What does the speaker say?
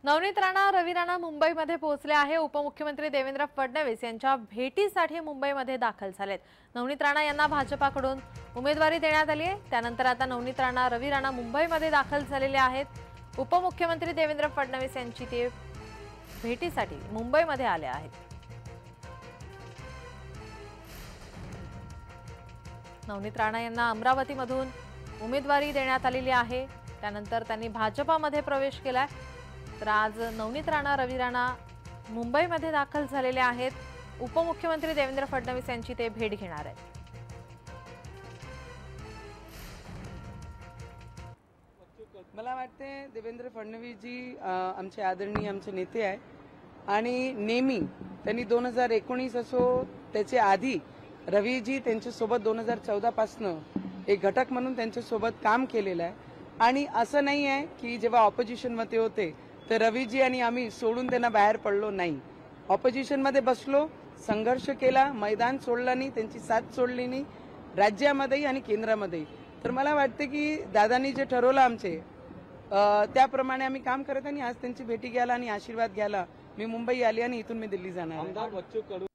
नवनीत राणा रवी राणा मुंबईमध्ये पोहोचले आहे। उपमुख्यमंत्री देवेंद्र फडणवीस यांच्या भेटीसाठी मुंबईमध्ये दाखल झालेत। नवनीत राणा यांना भाजपाकडून उमेदवारी देण्यात आली आहे। त्यानंतर आता नवनीत राणा रवी राणा मुंबईमध्ये दाखल झालेले आहेत। उपमुख्यमंत्री देवेंद्र फडणवीस यांची ते भेटीसाठी मुंबईमध्ये आले आहेत। नवनीत राणा यांना अमरावतीमधून उमेदवारी देण्यात आलेली आहे। त्यानंतर त्यांनी भाजपामध्ये प्रवेश केलाय। तर आज नवनीत राणा रवी राणा मुंबईमध्ये दाखल झालेले आहेत। उपमुख्यमंत्री देवेंद्र फडणवीस यांची ते भेट घेणार आहेत। मला वाटते देवेंद्र फडणवीस जी आमचे आदरणीय आमचे नेते आहे आणि नेहमी त्यांनी 2019 असो त्याच्या आधी रवीजी त्यांच्या सोबत 2014 पासून एक घटक म्हणून त्यांच्या सोबत काम केलेलं आहे। आणि असं नाही आहे की जेव्हा ऑपोजिशन मध्ये होते तर रवीजी आणि आम्ही सोडून त्यांना बाहेर पडलो नाही। ऑपोजिशन मध्ये बसलो, संघर्ष केला, मैदान सोडलं नाही, त्यांची साथ सोडली नाही, राज्यामध्येही आणि केंद्रामध्येही। तर मला वाटते की दादांनी जे ठरवलं आमचे त्याप्रमाणे आम्ही काम करत आणि आज त्यांची भेटी घ्यायला आणि आशीर्वाद घ्यायला मी मुंबई आली आणि इथून मी दिल्ली जाणार आहे। आमदार बच्चू कडू